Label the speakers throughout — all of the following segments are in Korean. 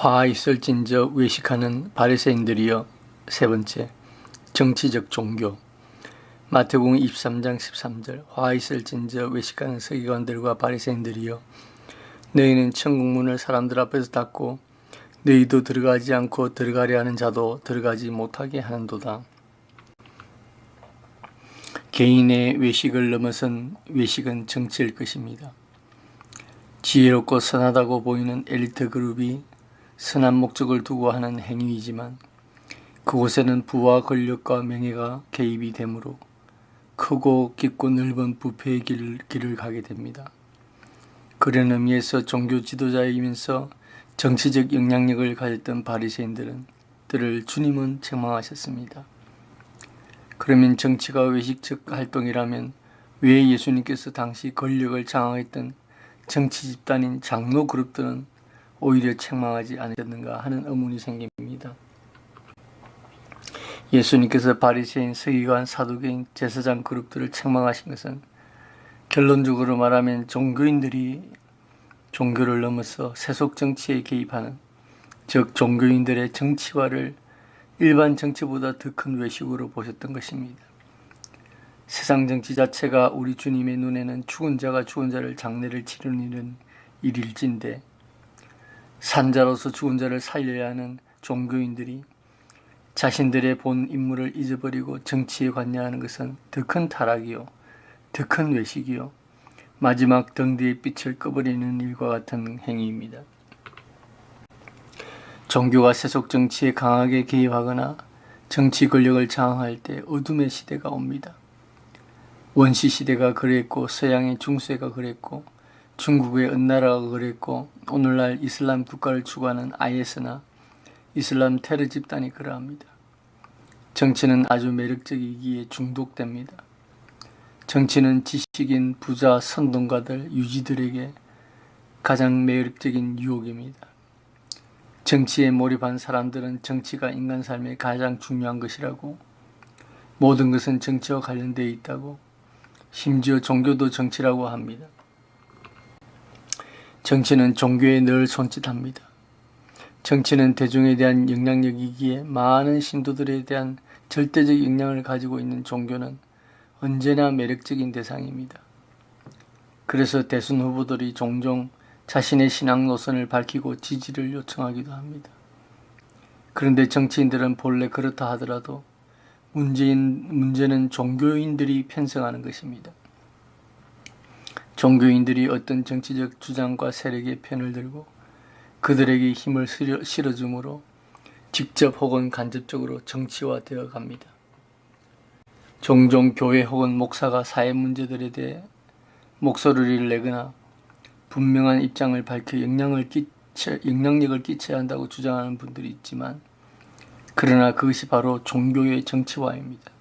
Speaker 1: 화 있을진저 외식하는 바리새인들이여. 세 번째, 정치적 종교. 마태복음 23장 13절. 화 있을진저 외식하는 서기관들과 바리새인들이여, 너희는 천국 문을 사람들 앞에서 닫고 너희도 들어가지 않고 들어가려 하는 자도 들어가지 못하게 하는도다. 개인의 외식을 넘어선 외식은 정치일 것입니다. 지혜롭고 선하다고 보이는 엘리트 그룹이 선한 목적을 두고 하는 행위이지만 그곳에는 부와 권력과 명예가 개입이 되므로 크고 깊고 넓은 부패의 길을 가게 됩니다. 그런 의미에서 종교 지도자이면서 정치적 영향력을 가졌던 바리새인들을 주님은 책망하셨습니다. 그러면 정치가 외식적 활동이라면 왜 예수님께서 당시 권력을 장악했던 정치 집단인 장로 그룹들은 오히려 책망하지 않으셨는가 하는 의문이 생깁니다. 예수님께서 바리새인, 서기관, 사두개인, 제사장 그룹들을 책망하신 것은 결론적으로 말하면 종교인들이 종교를 넘어서 세속 정치에 개입하는, 즉 종교인들의 정치화를 일반 정치보다 더 큰 외식으로 보셨던 것입니다. 세상 정치 자체가 우리 주님의 눈에는 죽은 자가 죽은 자를 장례를 치르는 일일진데, 산자로서 죽은 자를 살려야 하는 종교인들이 자신들의 본 임무를 잊어버리고 정치에 관여하는 것은 더 큰 타락이요, 더 큰 외식이요, 마지막 등대의 빛을 꺼버리는 일과 같은 행위입니다. 종교가 세속 정치에 강하게 개입하거나 정치 권력을 장악할 때 어둠의 시대가 옵니다. 원시 시대가 그랬고, 서양의 중세가 그랬고, 중국의 은나라가 그랬고, 오늘날 이슬람 국가를 추구하는 IS나 이슬람 테러 집단이 그러합니다. 정치는 아주 매력적이기에 중독됩니다. 정치는 지식인, 부자, 선동가들, 유지들에게 가장 매력적인 유혹입니다. 정치에 몰입한 사람들은 정치가 인간 삶의 가장 중요한 것이라고, 모든 것은 정치와 관련되어 있다고, 심지어 종교도 정치라고 합니다. 정치는 종교에 늘 손짓합니다. 정치는 대중에 대한 영향력이기에 많은 신도들에 대한 절대적 영향을 가지고 있는 종교는 언제나 매력적인 대상입니다. 그래서 대선 후보들이 종종 자신의 신앙 노선을 밝히고 지지를 요청하기도 합니다. 그런데 정치인들은 본래 그렇다 하더라도 문제는 종교인들이 편성하는 것입니다. 종교인들이 어떤 정치적 주장과 세력의 편을 들고 그들에게 힘을 실어주므로 직접 혹은 간접적으로 정치화되어 갑니다. 종종 교회 혹은 목사가 사회 문제들에 대해 목소리를 내거나 분명한 입장을 밝혀 영향력을 끼쳐야 한다고 주장하는 분들이 있지만, 그러나 그것이 바로 종교의 정치화입니다.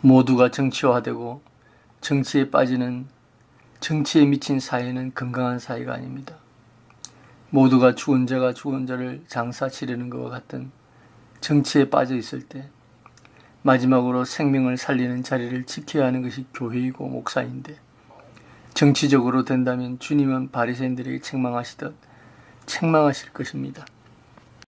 Speaker 1: 모두가 정치화되고 정치에 빠지는, 정치에 미친 사회는 건강한 사회가 아닙니다. 모두가 죽은 자가 죽은 자를 장사 치르는 것과 같은 정치에 빠져 있을 때 마지막으로 생명을 살리는 자리를 지켜야 하는 것이 교회이고 목사인데, 정치적으로 된다면 주님은 바리새인들에게 책망하시듯 책망하실 것입니다.